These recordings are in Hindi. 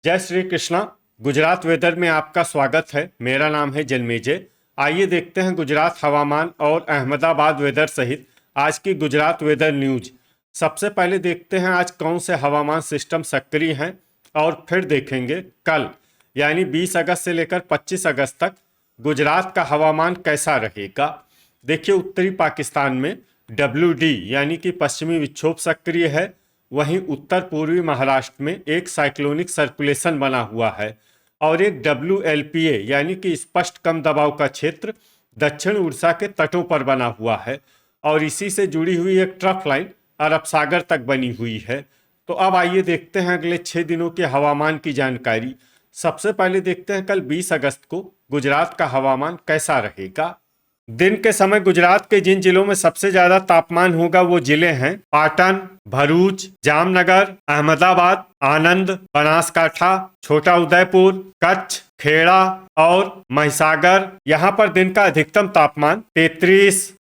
जय श्री कृष्णा। गुजरात वेदर में आपका स्वागत है। मेरा नाम है जन्मेजय। आइए देखते हैं गुजरात हवामान और अहमदाबाद वेदर सहित आज की गुजरात वेदर न्यूज। सबसे पहले देखते हैं आज कौन से हवामान सिस्टम सक्रिय हैं और फिर देखेंगे कल यानी 20 अगस्त से लेकर 25 अगस्त तक गुजरात का हवामान कैसा रहेगा। देखिए, उत्तरी पाकिस्तान में WD यानी कि पश्चिमी विक्षोभ सक्रिय है। वहीं उत्तर पूर्वी महाराष्ट्र में एक साइक्लोनिक सर्कुलेशन बना हुआ है और एक WLPA यानी कि स्पष्ट कम दबाव का क्षेत्र दक्षिण उड़ीसा के तटों पर बना हुआ है और इसी से जुड़ी हुई एक ट्रफ लाइन अरब सागर तक बनी हुई है। तो अब आइए देखते हैं अगले 6 दिनों के हवामान की जानकारी। सबसे पहले देखते हैं कल 20 अगस्त को गुजरात का हवामान कैसा रहेगा। दिन के समय गुजरात के जिन जिलों में सबसे ज्यादा तापमान होगा वो जिले हैं पाटन, भरूच, जामनगर, अहमदाबाद, आनंद, बनासकाठा, छोटा उदयपुर, कच्छ, खेड़ा और महिसागर। यहाँ पर दिन का अधिकतम तापमान 33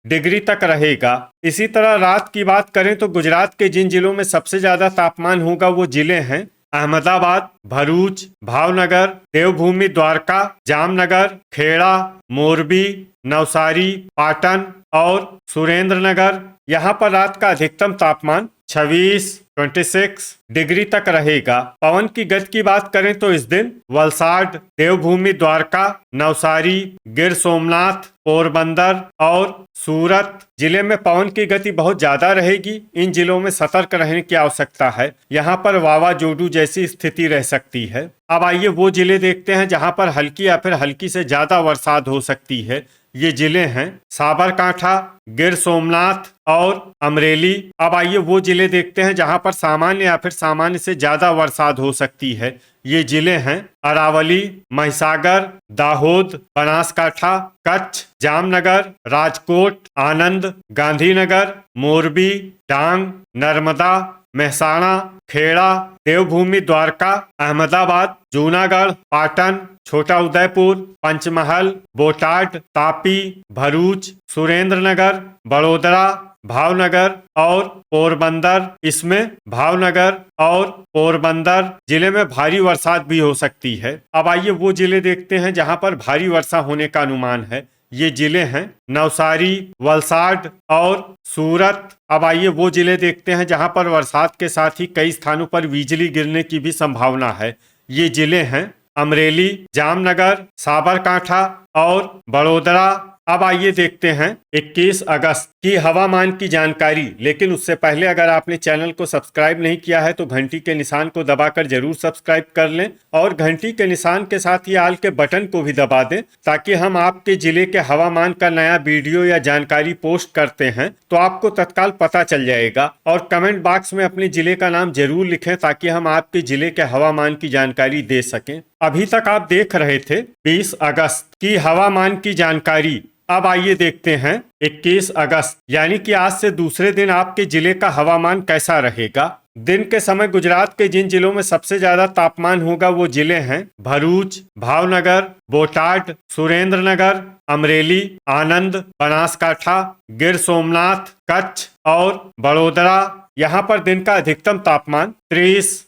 डिग्री तक रहेगा। इसी तरह रात की बात करें तो गुजरात के जिन जिलों में सबसे ज्यादा तापमान होगा वो जिले हैं अहमदाबाद, भरूच, भावनगर, देवभूमि द्वारका, जामनगर, खेड़ा, मोरबी, नवसारी, पाटन और सुरेंद्रनगर। यहाँ पर रात का अधिकतम तापमान 26 डिग्री तक रहेगा। पवन की गति की बात करें तो इस दिन वलसाड, देवभूमि द्वारका, नवसारी, गिर सोमनाथ, पोरबंदर और सूरत जिले में पवन की गति बहुत ज्यादा रहेगी। इन जिलों में सतर्क रहने की आवश्यकता है। यहाँ पर वावाजोडू जैसी स्थिति रह सकती है। अब आइए वो जिले देखते हैं जहाँ पर हल्की या फिर हल्की से ज्यादा बरसात हो सकती है। ये जिले हैं साबरकांठा, गिर सोमनाथ और अमरेली। अब आइए वो जिले देखते हैं जहां पर सामान्य या फिर सामान्य से ज्यादा बरसात हो सकती है। ये जिले हैं अरावली, महिसागर, दाहोद, बनासकाठा, कच्छ, जामनगर, राजकोट, आनंद, गांधीनगर, मोरबी, डांग, नर्मदा, मेहसाणा, खेड़ा, देवभूमि द्वारका, अहमदाबाद, जूनागढ़, पाटन, छोटा उदयपुर, पंचमहल, बोटाड, तापी, भरूच, सुरेंद्रनगर, बड़ोदरा, भावनगर और पोरबंदर। इसमें भावनगर और पोरबंदर जिले में भारी बरसात भी हो सकती है। अब आइए वो जिले देखते हैं जहां पर भारी वर्षा होने का अनुमान है। ये जिले हैं नवसारी, वलसाड और सूरत। अब आइए वो जिले देखते हैं जहां पर बरसात के साथ ही कई स्थानों पर बिजली गिरने की भी संभावना है। ये जिले हैं अमरेली, जामनगर, साबरकांठा और बड़ोदरा। अब आइए देखते हैं 21 अगस्त की हवामान की जानकारी। लेकिन उससे पहले अगर आपने चैनल को सब्सक्राइब नहीं किया है तो घंटी के निशान को दबाकर जरूर सब्सक्राइब कर लें और घंटी के निशान के साथ ही आल के बटन को भी दबा दें ताकि हम आपके जिले के हवामान का नया वीडियो या जानकारी पोस्ट करते हैं तो आपको तत्काल पता चल जाएगा। और कमेंट बॉक्स में अपने जिले का नाम जरूर लिखें ताकि हम आपके जिले के हवामान की जानकारी दे सकें। अभी तक आप देख रहे थे 20 अगस्त की हवामान की जानकारी। अब आइए देखते हैं 21 अगस्त यानी कि आज से दूसरे दिन आपके जिले का हवामान कैसा रहेगा। दिन के समय गुजरात के जिन जिलों में सबसे ज्यादा तापमान होगा वो जिले हैं भरूच, भावनगर, बोटाड, सुरेंद्रनगर, अमरेली, आनंद, बनासकाठा, गिर सोमनाथ, कच्छ और बड़ोदरा। यहाँ पर दिन का अधिकतम तापमान 30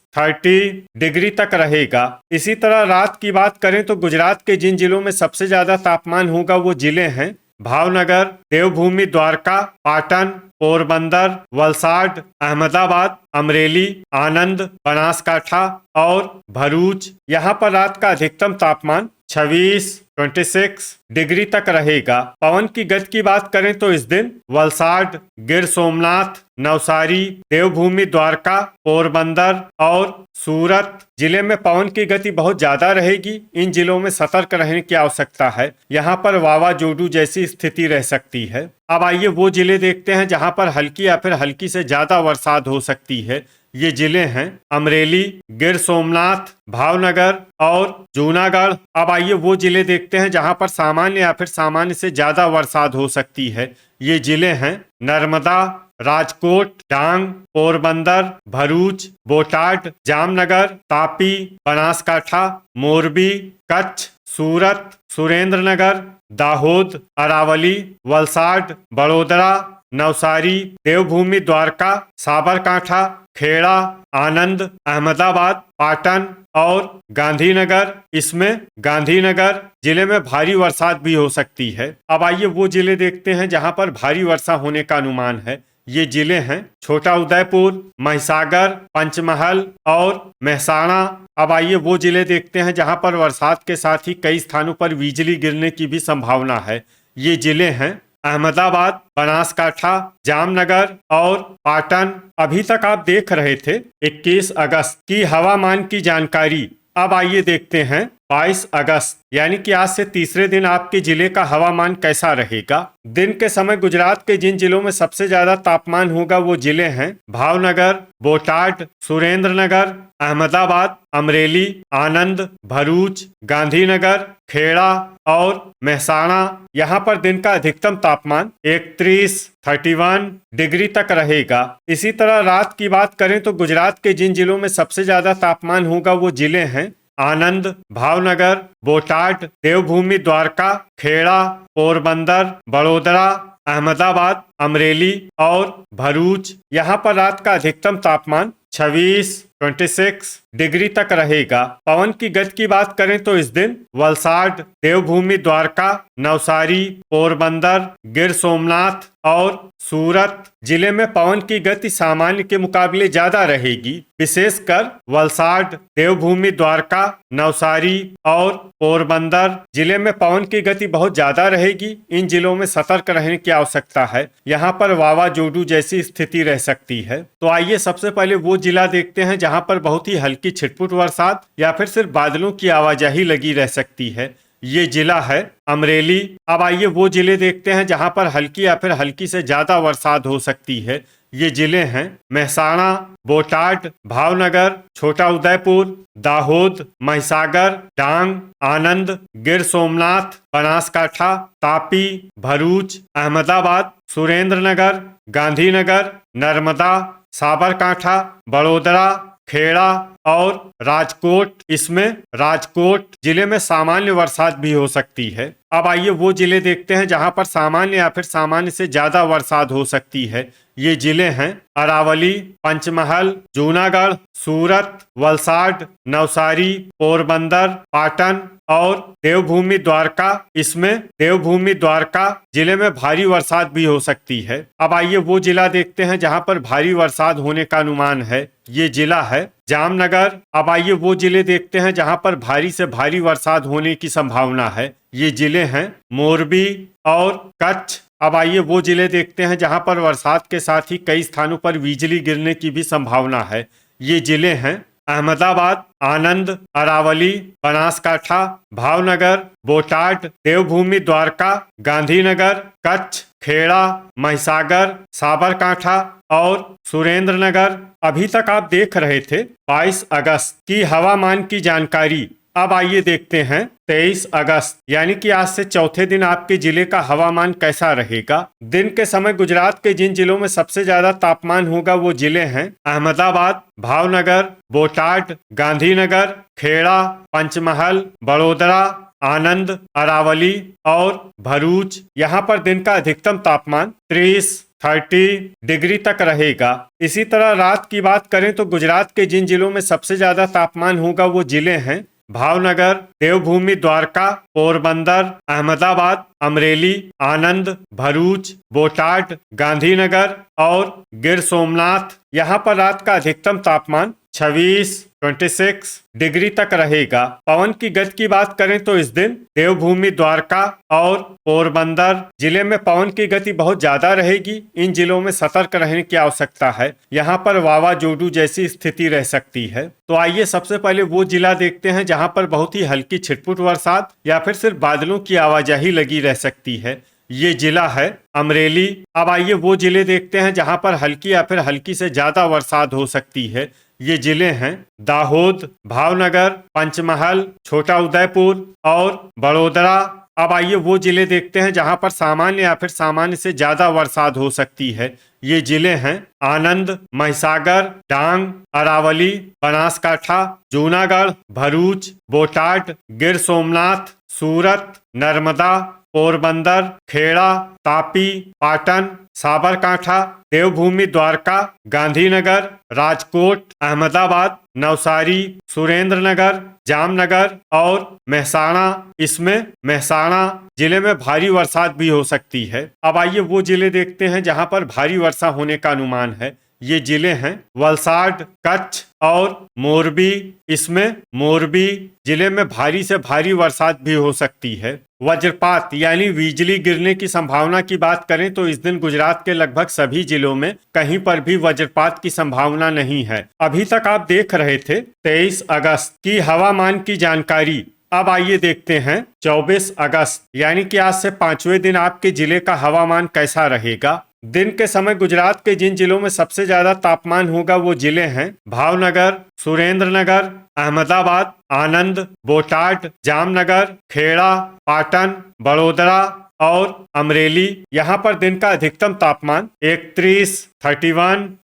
डिग्री तक रहेगा। इसी तरह रात की बात करें तो गुजरात के जिन जिलों में सबसे ज्यादा तापमान होगा वो जिले हैं भावनगर, देवभूमि द्वारका, पाटन, पोरबंदर, वलसाड, अहमदाबाद, अमरेली, आनंद, बनासकाठा और भरूच। यहाँ पर रात का अधिकतम तापमान 26 डिग्री तक रहेगा। पवन की गति की बात करें तो इस दिन वलसाड, गिर सोमनाथ, नवसारी, देवभूमि द्वारका, पोरबंदर और सूरत जिले में पवन की गति बहुत ज्यादा रहेगी। इन जिलों में सतर्क रहने की आवश्यकता है। यहाँ पर वावाजोडू जैसी स्थिति रह सकती है। अब आइए वो जिले देखते हैं जहाँ पर हल्की या फिर हल्की से ज्यादा बरसात हो सकती है। ये जिले हैं अमरेली, गिर सोमनाथ, भावनगर और जूनागढ़। अब आइए वो जिले देखते हैं जहां पर सामान्य या फिर सामान्य से ज्यादा बरसात हो सकती है। ये जिले हैं नर्मदा, राजकोट, डांग, पोरबंदर, भरूच, बोटाड, जामनगर, तापी, बनासकाठा, मोरबी, कच्छ, सूरत, सुरेंद्रनगर, दाहोद, अरावली, वलसाड, बड़ोदरा, नवसारी, देवभूमि द्वारका, साबरकांठा, खेड़ा, आनंद, अहमदाबाद, पाटन और गांधीनगर। इसमें गांधीनगर जिले में भारी बरसात भी हो सकती है। अब आइए वो जिले देखते हैं जहां पर भारी वर्षा होने का अनुमान है। ये जिले हैं छोटा उदयपुर, महिसागर, पंचमहल और मेहसाणा। अब आइए वो जिले देखते हैं जहां पर बरसात के साथ ही कई स्थानों पर बिजली गिरने की भी संभावना है। ये जिले हैं अहमदाबाद, बनासकांठा, जामनगर और पाटन। अभी तक आप देख रहे थे 21 अगस्त की हवामान की जानकारी। अब आइए देखते हैं 22 अगस्त यानी कि आज से तीसरे दिन आपके जिले का हवामान कैसा रहेगा। दिन के समय गुजरात के जिन जिलों में सबसे ज्यादा तापमान होगा वो जिले हैं भावनगर, बोटाड, सुरेंद्रनगर, अहमदाबाद, अमरेली, आनंद, भरूच, गांधीनगर, खेड़ा और मेहसाणा। यहाँ पर दिन का अधिकतम तापमान 31 डिग्री तक रहेगा। इसी तरह रात की बात करें तो गुजरात के जिन जिलों में सबसे ज्यादा तापमान होगा वो जिले हैं आनंद, भावनगर, बोटाड, देवभूमि द्वारका, खेड़ा, पोरबंदर, बड़ोदरा, अहमदाबाद, अमरेली और भरूच। यहाँ पर रात का अधिकतम तापमान 26 डिग्री तक रहेगा। पवन की गति की बात करें तो इस दिन वलसाड, देवभूमि द्वारका, नवसारी, पोरबंदर, गिर सोमनाथ और सूरत जिले में पवन की गति सामान्य के मुकाबले ज्यादा रहेगी। विशेषकर वलसाड, देवभूमि द्वारका, नवसारी और पोरबंदर जिले में पवन की गति बहुत ज्यादा रहेगी। इन जिलों में सतर्क रहने की आवश्यकता है। यहाँ पर वावाजोडू जैसी स्थिति रह सकती है। तो आइए सबसे पहले वो जिला देखते हैं जहाँ पर बहुत ही हल्की छिटपुट बरसात या फिर सिर्फ बादलों की आवाजाही लगी रह सकती है। ये जिला है अमरेली। अब आइए वो जिले देखते हैं जहां पर हल्की या फिर हल्की से ज्यादा बरसात हो सकती है। ये जिले हैं मेहसाणा, बोटाड, भावनगर, छोटा उदयपुर, दाहोद, महिसागर, डांग, आनंद, गिर सोमनाथ, बनासकांठा, तापी, भरूच, अहमदाबाद, सुरेंद्रनगर, गांधीनगर, नर्मदा, साबरकांठा, बड़ोदरा, खेड़ा और राजकोट। इसमें राजकोट जिले में सामान्य बरसात भी हो सकती है। अब आइए वो जिले देखते हैं जहां पर सामान्य या फिर सामान्य से ज्यादा बरसात हो सकती है। ये जिले हैं अरावली, पंचमहल, जूनागढ़, सूरत, वलसाड, नवसारी, पोरबंदर, पाटन और देवभूमि द्वारका। इसमें देवभूमि द्वारका जिले में भारी बरसात भी हो सकती है। अब आइए वो जिला देखते हैं जहां पर भारी बरसात होने का अनुमान है। ये जिला है जामनगर। अब आइए वो जिले देखते हैं जहां पर भारी से भारी बरसात होने की संभावना है। ये जिले हैं मोरबी और कच्छ। अब आइए वो जिले देखते हैं जहां पर बरसात के साथ ही कई स्थानों पर बिजली गिरने की भी संभावना है। ये जिले हैं अहमदाबाद, आनंद, अरावली, बनासकांठा, भावनगर, बोटाड, देवभूमि द्वारका, गांधीनगर, कच्छ, खेड़ा, महिसागर, साबरकांठा और सुरेंद्रनगर। अभी तक आप देख रहे थे 22 अगस्त की हवामान की जानकारी। अब आइए देखते हैं 23 अगस्त यानी कि आज से चौथे दिन आपके जिले का हवामान कैसा रहेगा। दिन के समय गुजरात के जिन जिलों में सबसे ज्यादा तापमान होगा वो जिले हैं अहमदाबाद, भावनगर, बोटाड, गांधीनगर, खेड़ा, पंचमहल, बड़ोदरा, आनंद, अरावली और भरूच। यहाँ पर दिन का अधिकतम तापमान 30 डिग्री तक रहेगा। इसी तरह रात की बात करें तो गुजरात के जिन जिलों में सबसे ज्यादा तापमान होगा वो जिले हैं भावनगर, देवभूमि द्वारका, पोरबंदर, अहमदाबाद, अमरेली, आनंद, भरूच, बोटाड, गांधीनगर और गिर सोमनाथ। यहाँ पर रात का अधिकतम तापमान 26 डिग्री तक रहेगा। पवन की गति की बात करें तो इस दिन देवभूमि द्वारका और पोरबंदर जिले में पवन की गति बहुत ज्यादा रहेगी। इन जिलों में सतर्क रहने की आवश्यकता है। यहाँ पर वावाजोडू जैसी स्थिति रह सकती है। तो आइए सबसे पहले वो जिला देखते हैं जहाँ पर बहुत ही हल्की छिटपुट बरसात या फिर सिर्फ बादलों की आवाजाही लगी रह सकती है। ये जिला है अमरेली। अब आइए वो जिले देखते हैं जहां पर हल्की या फिर हल्की से ज्यादा बरसात हो सकती है। ये जिले हैं दाहोद, भावनगर, पंचमहल, छोटा उदयपुर और बड़ोदरा। अब आइए वो जिले देखते हैं जहां पर सामान्य या फिर सामान्य से ज्यादा बरसात हो सकती है। ये जिले हैं आनंद, महिसागर, डांग, अरावली, बनासकांठा, जूनागढ़, भरूच, बोटाड, गिर सोमनाथ, सूरत, नर्मदा, पोरबंदर, खेड़ा, तापी, पाटन, साबरकांठा, देवभूमि द्वारका, गांधीनगर, राजकोट, अहमदाबाद, नवसारी, सुरेंद्रनगर, जामनगर और मेहसाणा। इसमें मेहसाणा जिले में भारी बरसात भी हो सकती है। अब आइए वो जिले देखते हैं जहां पर भारी वर्षा होने का अनुमान है। ये जिले हैं वलसाड, कच्छ और मोरबी। इसमें मोरबी जिले में भारी से भारी बरसात भी हो सकती है। वज्रपात यानी बिजली गिरने की संभावना की बात करें तो इस दिन गुजरात के लगभग सभी जिलों में कहीं पर भी वज्रपात की संभावना नहीं है। अभी तक आप देख रहे थे 23 अगस्त की हवामान की जानकारी। अब आइए देखते हैं 24 अगस्त यानी कि आज से 5वें दिन आपके जिले का हवामान कैसा रहेगा। दिन के समय गुजरात के जिन जिलों में सबसे ज्यादा तापमान होगा वो जिले हैं भावनगर, सुरेंद्रनगर, अहमदाबाद, आनंद, बोटाड, जामनगर, खेड़ा, पाटन, बड़ोदरा और अमरेली। यहाँ पर दिन का अधिकतम तापमान 31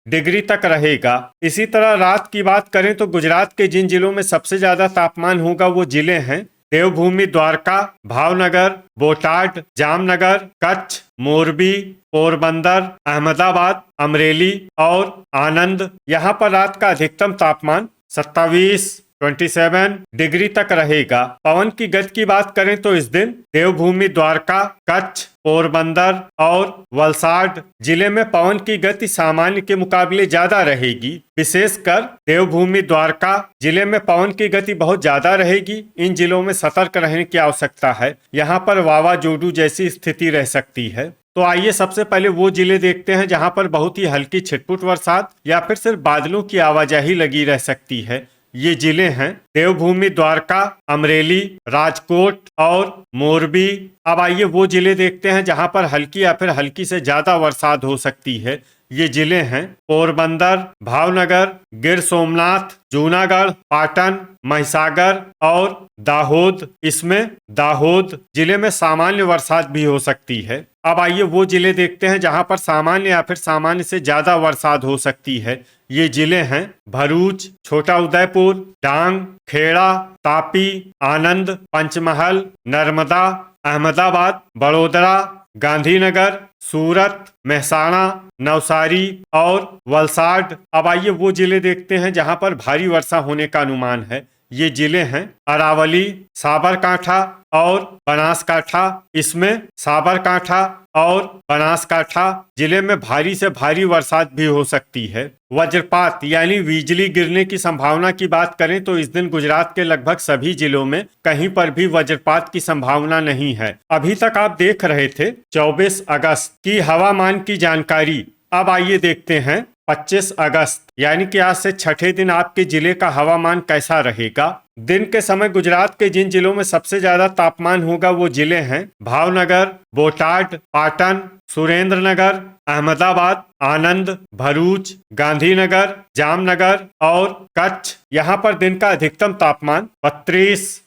डिग्री तक रहेगा। इसी तरह रात की बात करें तो गुजरात के जिन जिलों में सबसे ज्यादा तापमान होगा वो जिले हैं देवभूमि द्वारका, भावनगर, बोटाड, जामनगर, कच्छ, मोरबी, पोरबंदर, अहमदाबाद, अमरेली और आनंद। यहाँ पर रात का अधिकतम तापमान 27 डिग्री तक रहेगा। पवन की गति की बात करें तो इस दिन देवभूमि द्वारका, कच्छ, पोरबंदर और वलसाड जिले में पवन की गति सामान्य के मुकाबले ज्यादा रहेगी। विशेषकर देवभूमि द्वारका जिले में पवन की गति बहुत ज्यादा रहेगी। इन जिलों में सतर्क रहने की आवश्यकता है। यहाँ पर वावाजोडू जैसी स्थिति रह सकती है। तो आइए सबसे पहले वो जिले देखते हैं जहां पर बहुत ही हल्की छिटपुट बरसात या फिर सिर्फ बादलों की आवाजाही लगी रह सकती है। ये जिले हैं देवभूमि द्वारका, अमरेली, राजकोट और मोरबी। अब आइए वो जिले देखते हैं जहां पर हल्की या फिर हल्की से ज्यादा बरसात हो सकती है। ये जिले हैं पोरबंदर, भावनगर, गिर सोमनाथ, जूनागढ़, पाटन, महिसागर और दाहोद। इसमें दाहोद जिले में सामान्य बरसात भी हो सकती है। अब आइए वो जिले देखते हैं जहां पर सामान्य या फिर सामान्य से ज्यादा बरसात हो सकती है। ये जिले हैं भरूच, छोटा उदयपुर, डांग, खेड़ा, तापी, आनंद, पंचमहल, नर्मदा, अहमदाबाद, बड़ोदरा, गांधीनगर, सूरत, मेहसाणा, नवसारी और वलसाड। अब आइए वो जिले देखते हैं जहां पर भारी वर्षा होने का अनुमान है। ये जिले हैं अरावली, साबरकांठा और बनासकांठा। इसमें साबरकांठा और बनासकांठा जिले में भारी से भारी बरसात भी हो सकती है। वज्रपात यानी बिजली गिरने की संभावना की बात करें तो इस दिन गुजरात के लगभग सभी जिलों में कहीं पर भी वज्रपात की संभावना नहीं है। अभी तक आप देख रहे थे 24 अगस्त की हवामान की जानकारी। अब आइए देखते हैं 25 अगस्त यानी कि आज से छठे दिन आपके जिले का हवामान कैसा रहेगा। दिन के समय गुजरात के जिन जिलों में सबसे ज्यादा तापमान होगा वो जिले हैं भावनगर, बोटाड, पाटन, सुरेंद्रनगर, अहमदाबाद, आनंद, भरूच, गांधीनगर, जामनगर और कच्छ। यहाँ पर दिन का अधिकतम तापमान 32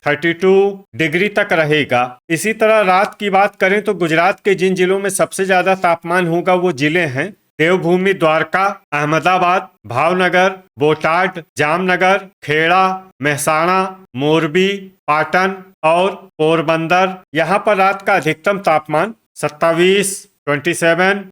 डिग्री तक रहेगा। इसी तरह रात की बात करें तो गुजरात के जिन जिलों में सबसे ज्यादा तापमान होगा वो जिले हैं देवभूमि द्वारका, अहमदाबाद, भावनगर, बोटाड, जामनगर, खेड़ा, मेहसाणा, मोरबी, पाटन और पोरबंदर। यहाँ पर रात का अधिकतम तापमान 27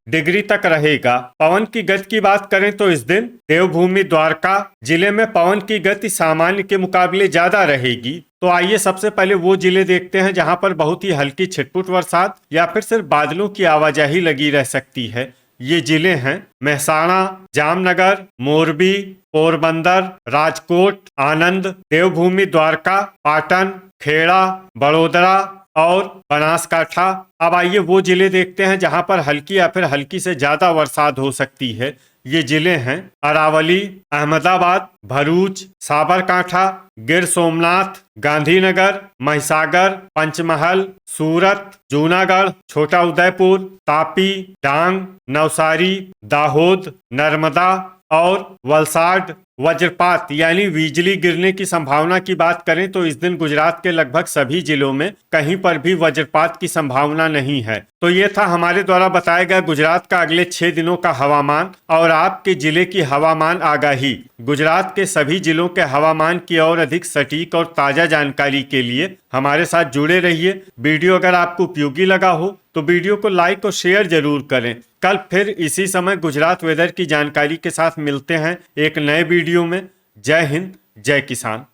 डिग्री तक रहेगा। पवन की गति की बात करें तो इस दिन देवभूमि द्वारका जिले में पवन की गति सामान्य के मुकाबले ज्यादा रहेगी। तो आइए सबसे पहले वो जिले देखते हैं जहां पर बहुत ही हल्की छिटपुट बरसात या फिर सिर्फ बादलों की आवाजाही लगी रह सकती है। ये जिले हैं मेहसाणा, जामनगर, मोरबी, पोरबंदर, राजकोट, आनंद, देवभूमि द्वारका, पाटन, खेड़ा, बड़ोदरा और बनासकांठा। अब आइए वो जिले देखते हैं जहां पर हल्की या फिर हल्की से ज्यादा बरसात हो सकती है। ये जिले हैं अरावली, अहमदाबाद, भरूच, साबरकांठा, गिर सोमनाथ, गांधीनगर, महिसागर, पंचमहल, सूरत, जूनागढ़, छोटा उदयपुर, तापी, डांग, नवसारी, दाहोद, नर्मदा और वलसाड। वज्रपात यानी बिजली गिरने की संभावना की बात करें तो इस दिन गुजरात के लगभग सभी जिलों में कहीं पर भी वज्रपात की संभावना नहीं है। तो ये था हमारे द्वारा बताया गया गुजरात का अगले 6 दिनों का हवामान और आपके जिले की हवामान आगाही। गुजरात के सभी जिलों के हवामान की और अधिक सटीक और ताजा जानकारी के लिए हमारे साथ जुड़े रहिए। वीडियो अगर आपको उपयोगी लगा हो तो वीडियो को लाइक और शेयर जरूर करें। कल फिर इसी समय गुजरात वेदर की जानकारी के साथ मिलते हैं एक नए वीडियो में। जय हिंद, जय किसान।